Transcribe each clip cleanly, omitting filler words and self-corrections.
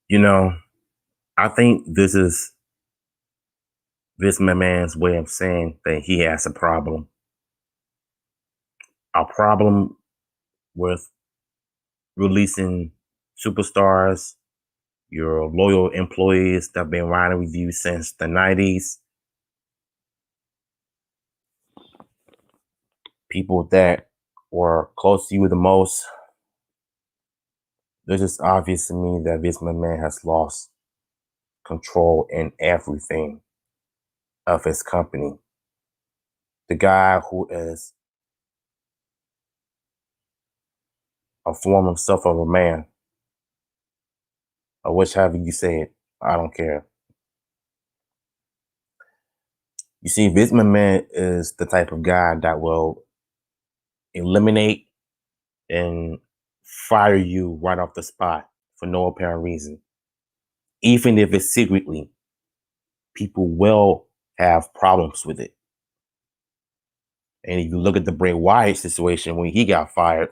You know, I think this is Vince McMahon's way of saying that he has a problem. A problem with releasing superstars, your loyal employees that have been riding with you since the 90s. People that were close to you the most. It's just obvious to me that Vince McMahon has lost control in everything of his company. The guy who is a form himself of a man, or whichever you say it, I don't care. You see, Vince McMahon is the type of guy that will eliminate and fire you right off the spot for no apparent reason. Even if it's secretly, people will have problems with it. And if you look at the Bray Wyatt situation when he got fired,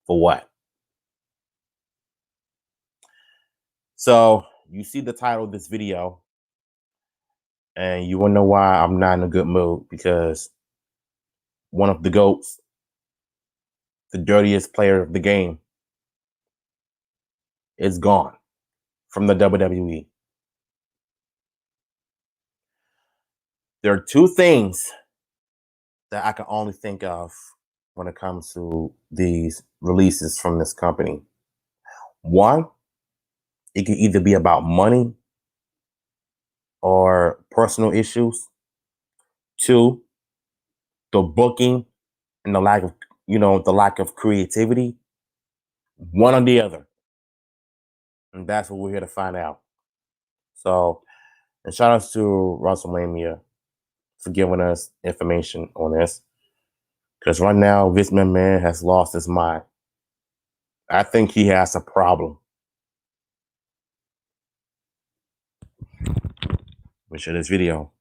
for what? So you see the title of this video, and you want to know why I'm not in a good mood, because one of the GOATs, the dirtiest player of the game, is gone from the WWE. There are two things that I can only think of when it comes to these releases from this company. One, it can either be about money or personal issues. Two, the booking and the lack of creativity. One or the other. And that's what we're here to find out. So, and shout outs to WrestleMania for giving us information on this. Because right now, Vince McMahon has lost his mind. I think he has a problem. Let me share this video.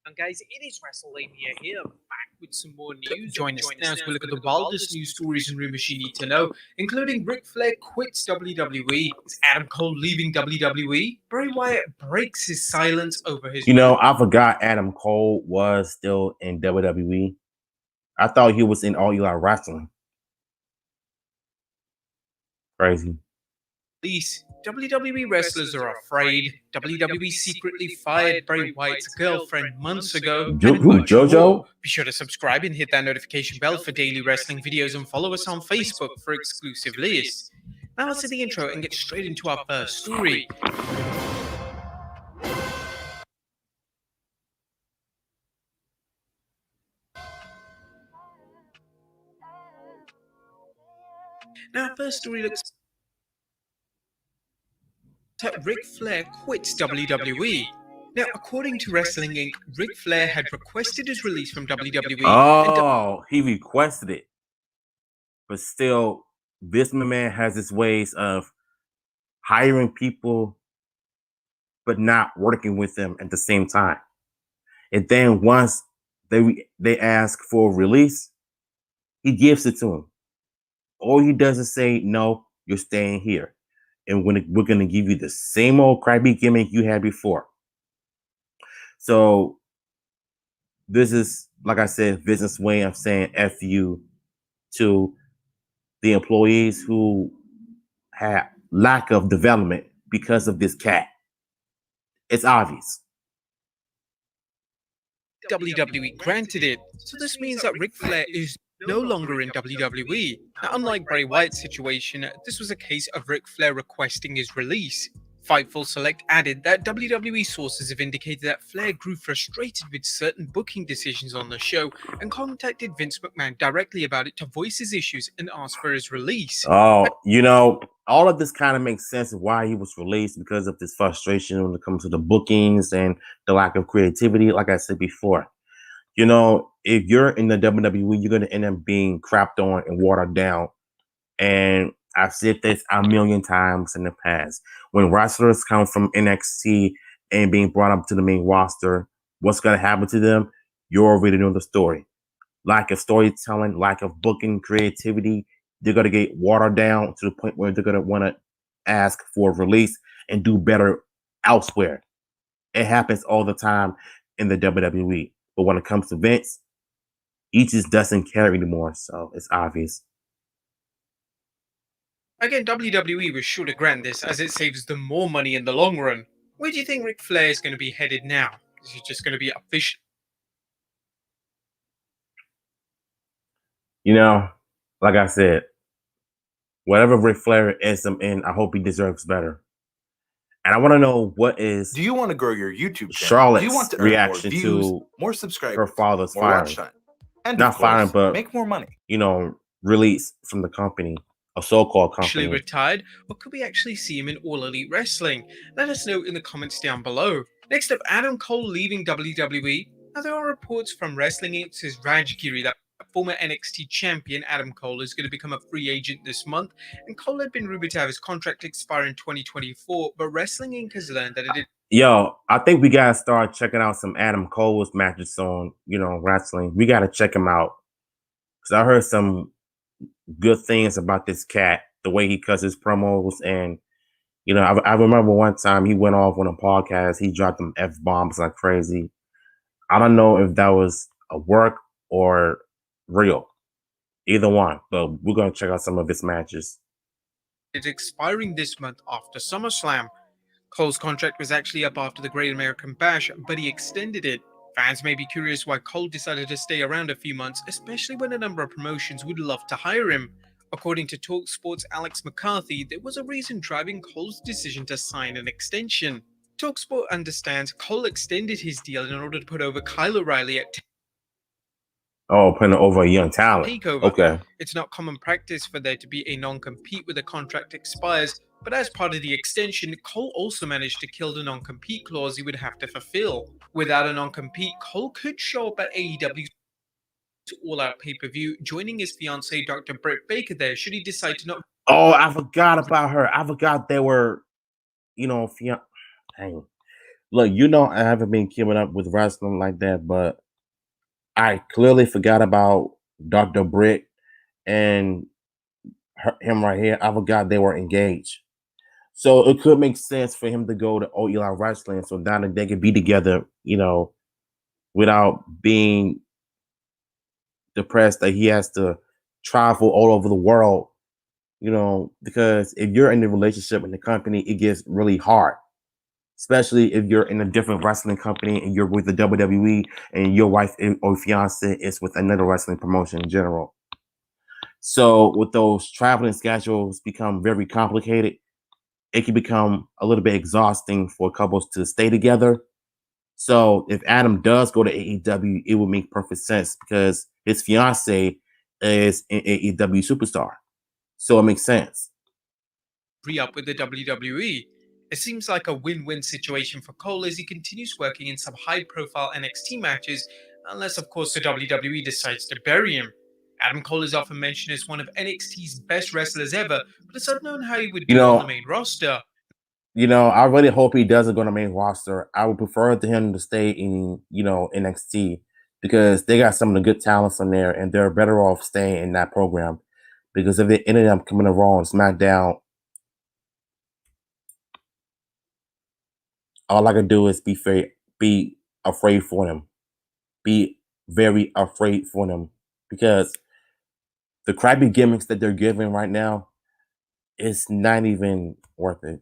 And guys, it is WrestleMania here, back with some more news. Join us now as we look at the wildest news stories and rumors you need to know, including Ric Flair quits WWE, is Adam Cole leaving WWE, Bray Wyatt breaks his silence over his... I forgot Adam Cole was still in WWE. I thought he was in All Elite Wrestling. Crazy. WWE Wrestlers Are Afraid. WWE secretly fired Bray Wyatt's girlfriend months ago. Who, JoJo? Be sure to subscribe and hit that notification bell for daily wrestling videos, and follow us on Facebook for exclusive lists. Now let's see the intro and get straight into our first story. Now our first story looks at Ric Flair quits WWE. Now, according to Wrestling Inc., Ric Flair had requested his release from WWE. Oh, he requested it. But still, Vince McMahon has his ways of hiring people, but not working with them at the same time. And then once they ask for a release, he gives it to them. All he does is say, no, you're staying here. And we're going to give you the same old crappy gimmick you had before. So this is, like I said, Vince's way of saying F you to the employees who had lack of development because of this cat. It's obvious. WWE granted it. So this means that Ric Flair is no longer in WWE. Now, unlike Bray Wyatt's situation, this was a case of Ric Flair requesting his release. Fightful Select added that WWE sources have indicated that Flair grew frustrated with certain booking decisions on the show and contacted Vince McMahon directly about it to voice his issues and ask for his release. Oh, all of this kind of makes sense of why he was released, because of this frustration when it comes to the bookings and the lack of creativity, like I said before. If you're in the WWE, you're going to end up being crapped on and watered down. And I've said this a million times in the past. When wrestlers come from NXT and being brought up to the main roster, what's going to happen to them? You already know the story. Lack of storytelling, lack of booking, creativity. They're going to get watered down to the point where they're going to want to ask for a release and do better elsewhere. It happens all the time in the WWE. But when it comes to Vince, he just doesn't care anymore. So it's obvious. Again, WWE was sure to grant this as it saves them more money in the long run. Where do you think Ric Flair is going to be headed now? Is he just going to be official? You know, like I said, whatever Ric Flair is in, I hope he deserves better. And I want to know what is. Do you want to grow your YouTube channel? Charlotte's Do you want to earn reaction more views, to more subscribers, her father's more firing? watch time, and Not of course, firing, but make more money? Release from the company, a so-called company. Actually retired, or could we actually see him in All Elite Wrestling? Let us know in the comments down below. Next up, Adam Cole leaving WWE. Now there are reports from Wrestling Inc.'s Raj Giri that former NXT champion Adam Cole is going to become a free agent this month, and Cole had been rumored to have his contract expire in 2024, but Wrestling Inc. has learned that it is. Yo, I think we gotta start checking out some Adam Cole's matches on, wrestling. We gotta check him out. Cause I heard some good things about this cat, the way he cuts his promos. And, I remember one time he went off on a podcast, he dropped them F-bombs like crazy. I don't know if that was a work or real. Either one, but we're going to check out some of his matches. It's expiring this month after SummerSlam. Cole's contract was actually up after the Great American Bash, but he extended it. Fans may be curious why Cole decided to stay around a few months, especially when a number of promotions would love to hire him. According to TalkSport's Alex McCarthy, there was a reason driving Cole's decision to sign an extension. TalkSport understands Cole extended his deal in order to put over Kyle O'Reilly at putting over a young talent. takeover. Okay. It's not common practice for there to be a non-compete when the contract expires, but as part of the extension, Cole also managed to kill the non-compete clause he would have to fulfill. Without a non-compete, Cole could show up at AEW's all-out pay-per-view, joining his fiancée Dr. Britt Baker there should he decide to not. Oh, I forgot about her. I forgot they were, dang. Look, I haven't been keeping up with wrestling like that, but I clearly forgot about Dr. Britt and him right here. I forgot they were engaged. So it could make sense for him to go to All Elite Wrestling so that they could be together, without being depressed that he has to travel all over the world, because if you're in a relationship in the company, it gets really hard. Especially if you're in a different wrestling company and you're with the WWE and your wife or fiance is with another wrestling promotion in general. So with those traveling schedules become very complicated, it can become a little bit exhausting for couples to stay together. So if Adam does go to AEW, it would make perfect sense because his fiance is an AEW superstar. So it makes sense. Re-up with the WWE. It seems like a win-win situation for Cole as he continues working in some high-profile NXT matches, unless of course the WWE decides to bury him. Adam Cole is often mentioned as one of NXT's best wrestlers ever, but it's unknown how he would do on the main roster. I really hope he doesn't go to the main roster. I would prefer him to stay in, NXT because they got some of the good talents on there and they're better off staying in that program. Because if they ended up coming to Raw and SmackDown, all I can do is be afraid for them. Be very afraid for them. Because the crappy gimmicks that they're giving right now, it's not even worth it.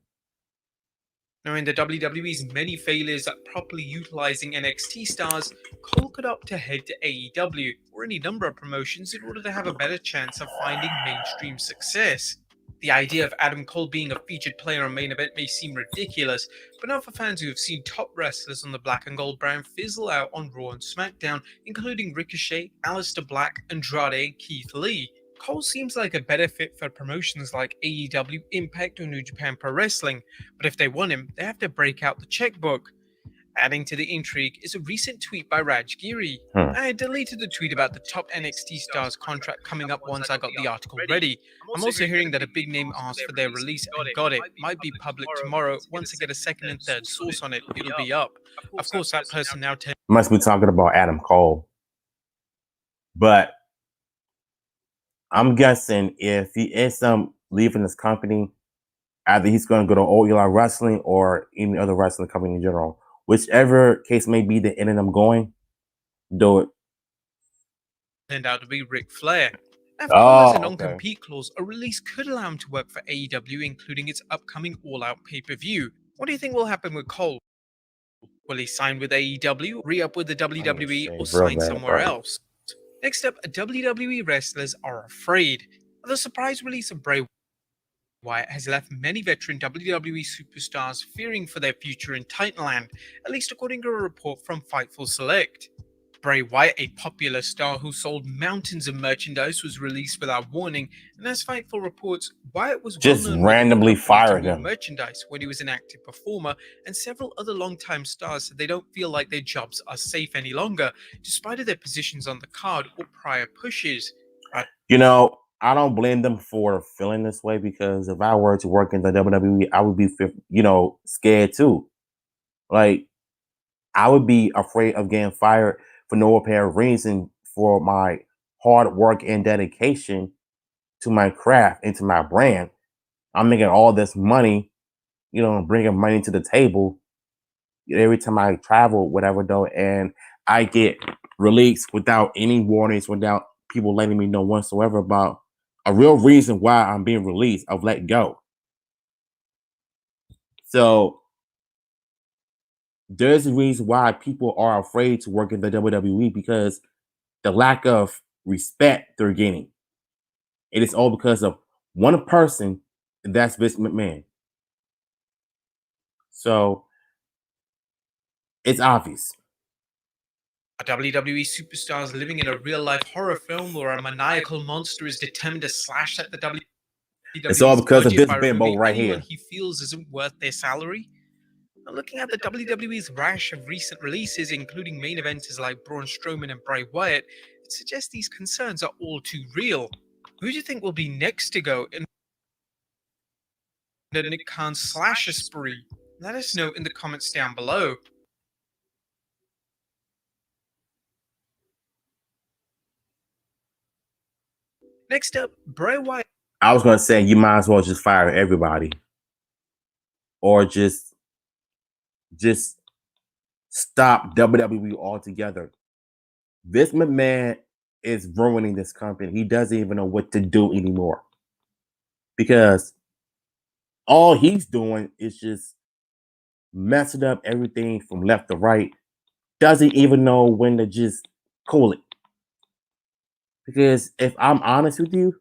Now, in the WWE's many failures at properly utilizing NXT stars, Cole could opt to head to AEW or any number of promotions in order to have a better chance of finding mainstream success. The idea of Adam Cole being a featured player on Main Event may seem ridiculous, but not for fans who have seen top wrestlers on the black and gold brand fizzle out on Raw and SmackDown, including Ricochet, Aleister Black, Andrade, and Keith Lee. Cole seems like a better fit for promotions like AEW, Impact, or New Japan Pro Wrestling, but if they want him, they have to break out the checkbook. Adding to the intrigue is a recent tweet by Raj Giri. I deleted the tweet about the top NXT stars contract coming up once I got the article ready. I'm also hearing that a big name asked for their release and got it. Might be public tomorrow. Once I get a second and third source on it, it'll be up. Of course, that person now must be talking about Adam Cole. But I'm guessing if he is leaving this company, either he's going to go to All Eli Wrestling or any other wrestling company in general. Whichever case may be that ended up going, do it. turned out to be Ric Flair. After all, as a non-compete okay. clause, a release could allow him to work for AEW, including its upcoming All-Out pay-per-view. What do you think will happen with Cole? Will he sign with AEW, re-up with the WWE, or sign somewhere else? Next up, WWE Wrestlers Are Afraid. The surprise release of Bray Wyatt has left many veteran WWE superstars fearing for their future in Titanland, at least according to a report from Fightful Select. Bray Wyatt, a popular star who sold mountains of merchandise, was released without warning, and as Fightful reports, Wyatt was just well-known randomly fired him merchandise when he was an active performer, and several other longtime stars said they don't feel like their jobs are safe any longer, despite their positions on the card or prior pushes. You know, I don't blame them for feeling this way, because if I were to work in the WWE, I would be, scared too. Like, I would be afraid of getting fired for no apparent reason for my hard work and dedication to my craft and to my brand. I'm making all this money, bringing money to the table every time I travel, whatever, though, and I get released without any warnings, without people letting me know whatsoever about a real reason why I'm being released. I've let go. So there's a reason why people are afraid to work in the WWE, because the lack of respect they're getting. It is all because of one person, and that's Vince McMahon. So it's obvious. WWE superstars living in a real-life horror film where a maniacal monster is determined to slash at the WWE. It's all because of this bimbo right here. He feels isn't worth their salary. Now, looking at the WWE's rash of recent releases, including main eventers like Braun Strowman and Bray Wyatt, it suggests these concerns are all too real. Who do you think will be next to go in the Nick Khan slasher spree? Let us know in the comments down below. Next up, Bray Wyatt. I was going to say, you might as well just fire everybody. Or just stop WWE altogether. Vince McMahon is ruining this company. He doesn't even know what to do anymore, because all he's doing is just messing up everything from left to right. Doesn't even know when to just cool it. Because if I'm honest with you,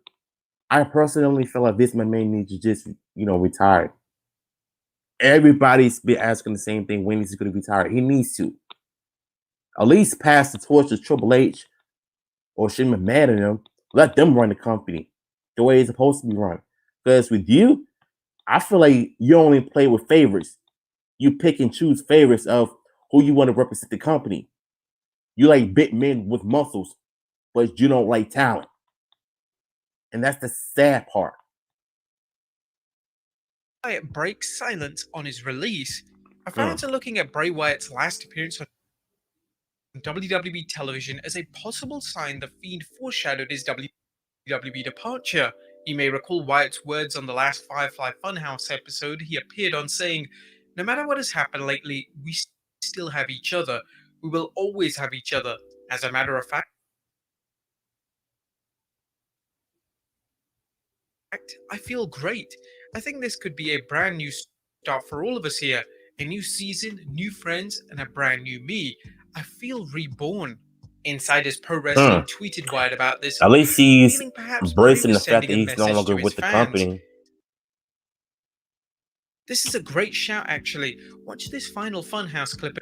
I personally feel like Vince McMahon needs to just, retire. Everybody's been asking the same thing. When is he going to retire? He needs to at least pass the torch to Triple H or Shane McMahon and them. Let them run the company the way it's supposed to be run. Because with you, I feel like you only play with favorites. You pick and choose favorites of who you want to represent the company. You like big men with muscles, but you don't like talent. And that's the sad part. Wyatt breaks silence on his release. Our fans are looking at Bray Wyatt's last appearance on WWE television as a possible sign the Fiend foreshadowed his WWE departure. You may recall Wyatt's words on the last Firefly Funhouse episode he appeared on, saying, "No matter what has happened lately, we still have each other. We will always have each other. As a matter of fact, I feel great. I think this could be a brand new start for all of us here. A new season, new friends, and a brand new me. I feel reborn." Insiders Pro Wrestling tweeted Wyatt about this. At least he's embracing the fact that he's no longer with the company. This is a great shout, actually. Watch this final Funhouse clip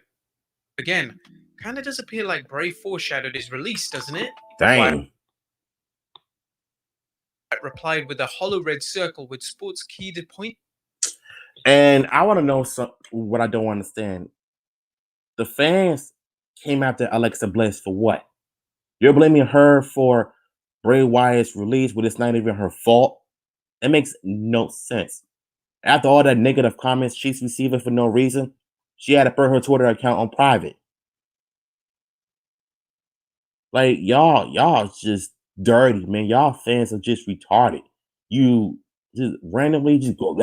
again. Kinda does appear like Bray foreshadowed his release, doesn't it? Dang. Wyatt replied with a hollow red circle with sports keyed point. And I want to know what I don't understand. the fans came after Alexa Bliss for what? You're blaming her for Bray Wyatt's release when it's not even her fault? It makes no sense. After all that negative comments she's receiving for no reason, she had to put her Twitter account on private. Like, y'all just dirty, man. Y'all fans are just retarded. You just randomly just go,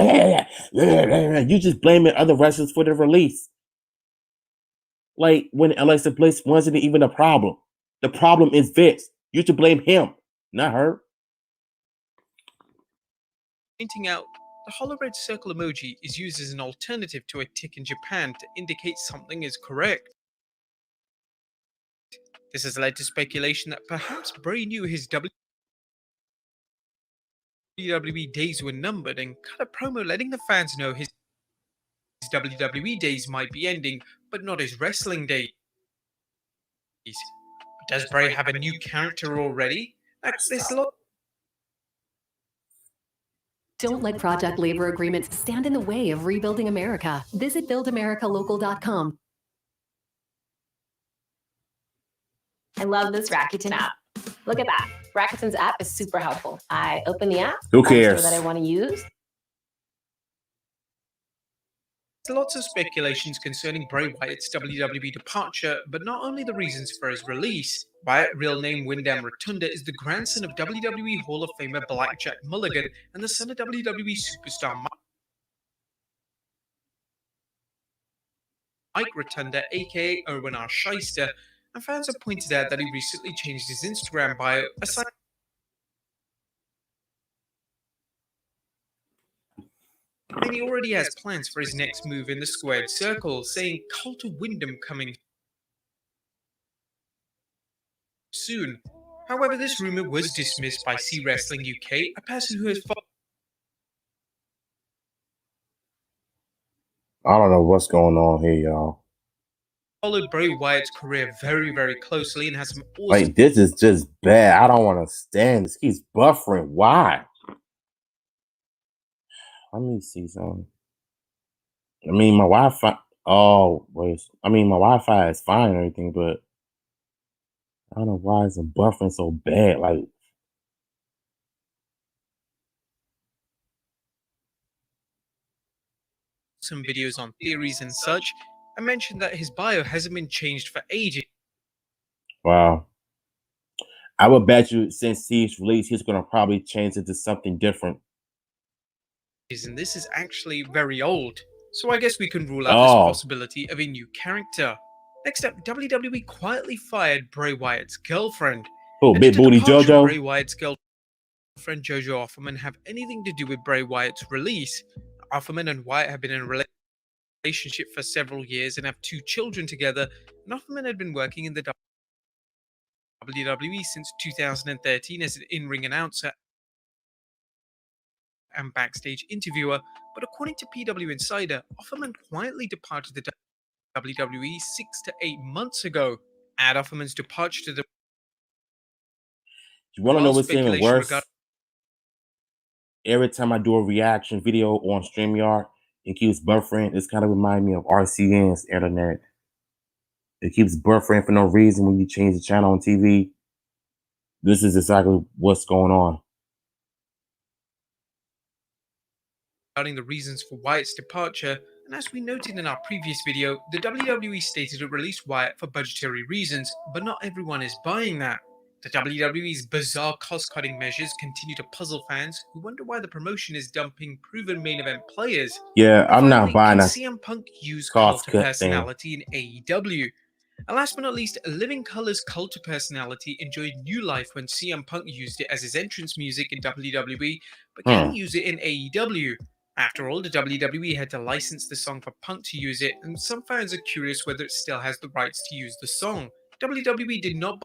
you just blaming other wrestlers for the release. Like, when Alexa Bliss wasn't even a problem. The problem is Vince. You should blame him, not her. Pointing out, the hollow red circle emoji is used as an alternative to a tick in Japan to indicate something is correct. This has led to speculation that perhaps Bray knew his WWE days were numbered and cut a promo letting the fans know his WWE days might be ending, but not his wrestling days. Does Bray have a new character already? There's a lot. Don't let project labor agreements stand in the way of rebuilding America. Visit buildamericalocal.com. I love this Rakuten app. Look at that. Rakuten's app is super helpful. I open the app. Who cares? That I want to use. There's lots of speculations concerning Bray Wyatt's WWE departure, but not only the reasons for his release. Wyatt, real name Wyndham Rotunda, is the grandson of WWE Hall of Famer Blackjack Mulligan and the son of WWE superstar Mike Rotunda, aka Erwin R. Shyster, and fans have pointed out that he recently changed his Instagram bio, aside and he already has plans for his next move in the squared circle, saying Cult of Wyndham coming soon. However, this rumor was dismissed by C Wrestling UK, a person who has I don't know what's going on here, y'all. followed Bray Wyatt's career very, very closely and has some awesome. Like, this is just bad. I don't want to stand this. He's buffering. Why? Let me see something. I mean, my Wi-Fi. Oh, wait. I mean, my Wi-Fi is fine and everything, but I don't know why it's buffering so bad. Like, some videos on theories and such. I mentioned that his bio hasn't been changed for ages. wow. I would bet you since he's released, he's going to probably change it to something different. And this is actually very old. So I guess we can rule out this possibility of a new character. Next up, WWE quietly fired Bray Wyatt's girlfriend. Oh, Big Booty JoJo? Bray Wyatt's girlfriend JoJo Offerman have anything to do with Bray Wyatt's release. Offerman and Wyatt have been in a relationship for several years and have 2 children together, and Offerman had been working in the WWE since 2013 as an in-ring announcer and backstage interviewer, but according to PW Insider, Offerman quietly departed the WWE 6 to 8 months ago. At Offerman's departure to the You want to know what's even worse? Every time I do a reaction video on StreamYard, it keeps buffering. It's kind of remind me of RCN's internet. It keeps buffering for no reason when you change the channel on TV. This is exactly what's going on. Regarding the reasons for Wyatt's departure, and as we noted in our previous video, the WWE stated it released Wyatt for budgetary reasons, but not everyone is buying that. The WWE's bizarre cost-cutting measures continue to puzzle fans who wonder why the promotion is dumping proven main event players. Yeah, I'm not buying that. that. CM Punk use cost cult of personality in AEW. And last but not least, Living Color's cult of personality enjoyed new life when CM Punk used it as his entrance music in WWE, but can't use it in AEW. After all, the WWE had to license the song for Punk to use it, and some fans are curious whether it still has the rights to use the song. WWE did not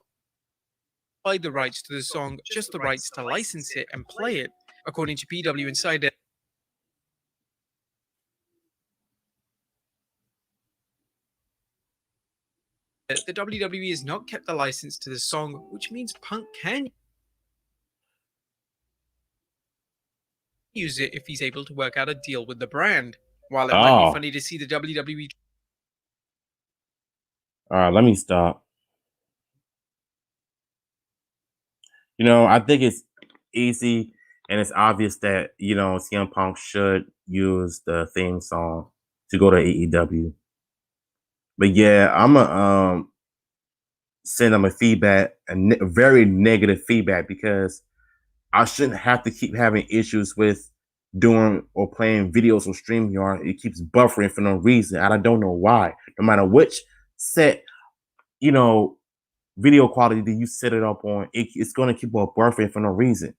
buy the rights to the song, just the rights to license it and play it. According to PW Insider, the WWE has not kept the license to the song, which means Punk can use it if he's able to work out a deal with the brand. While it might be funny to see the WWE All right, let me stop. You know, I think it's easy and it's obvious that, you know, CM Punk should use the theme song to go to AEW. But yeah, I'm going to send them a feedback, a very negative feedback, because I shouldn't have to keep having issues with doing or playing videos on StreamYard. It keeps buffering for no reason. And I don't know why. No matter which set, you know, video quality that you set it up on, it's going to keep on buffering for no reason.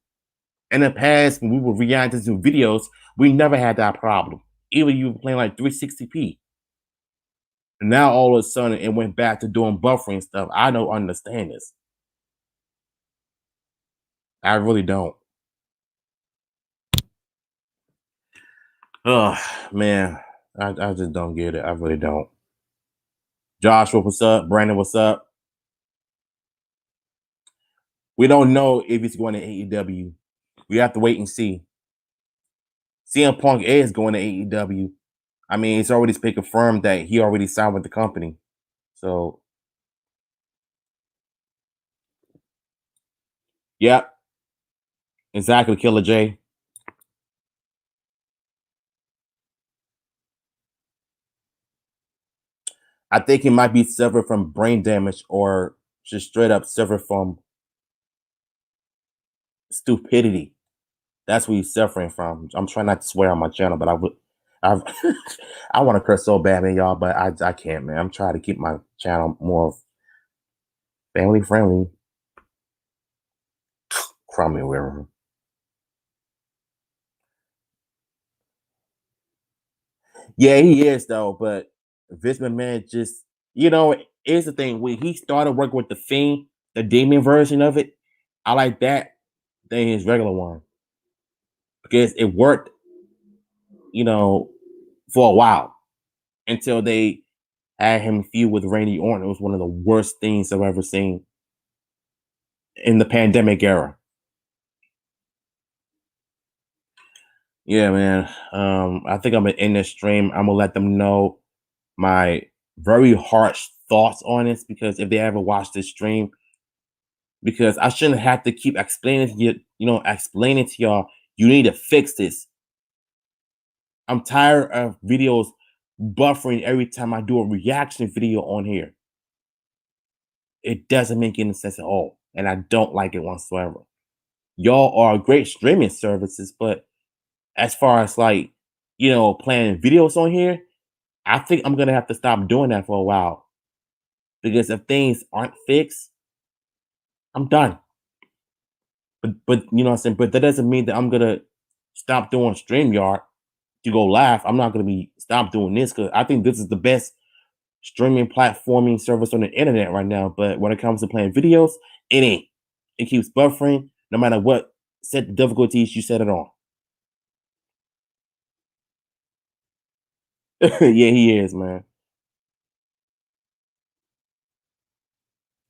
In the past, when we were reacting to videos, we never had that problem. Even you were playing like 360p. And now all of a sudden it went back to doing buffering stuff. I don't understand this. I really don't. Oh man, I just don't get it. I really don't. Joshua, what's up? Brandon, what's up? We don't know if he's going to AEW. We have to wait and see. CM Punk is going to AEW. I mean, it's already been confirmed that he already signed with the company. So, yep. Exactly, Killer J. I think he might be suffering from brain damage or just straight up suffer from stupidity. That's what he's suffering from. I'm trying not to swear on my channel, but I I want to curse so bad, man, y'all, but I can't, man. I'm trying to keep my channel more family friendly. Crummy wherever. Yeah, he is though, but Vince McMahon just, you know, here's the thing. When he started working with the Fiend, the demon version of it, I like that than his regular one. Because it worked, you know, for a while until they had him feud with Randy Orton. It was one of the worst things I've ever seen in the pandemic era. Yeah, man. I think I'm gonna end this stream. I'm gonna let them know my very harsh thoughts on this, because if they ever watch this stream, because I shouldn't have to keep explaining to you, explaining to y'all, you need to fix this. I'm tired of videos buffering every time I do a reaction video on here. It doesn't make any sense at all, and I don't like it whatsoever. Y'all are great streaming services, but as far as like, playing videos on here, I think I'm gonna have to stop doing that for a while. Because if things aren't fixed, I'm done. But you know what I'm saying? But that doesn't mean that I'm gonna stop doing StreamYard to go live. I'm not gonna stop doing this, because I think this is the best streaming platforming service on the internet right now. But when it comes to playing videos, it ain't. It keeps buffering no matter what set the difficulties you set it on. Yeah, he is, man.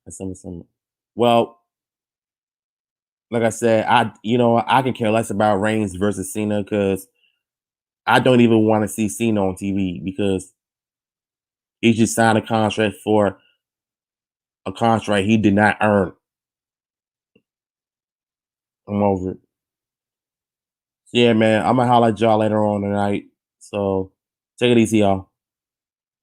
That's something. Well, like I said, I can care less about Reigns versus Cena, because I don't even want to see Cena on TV, because he just signed a contract for a contract he did not earn. I'm over it. Yeah, man. I'm gonna holler at y'all later on tonight. So take it easy, y'all.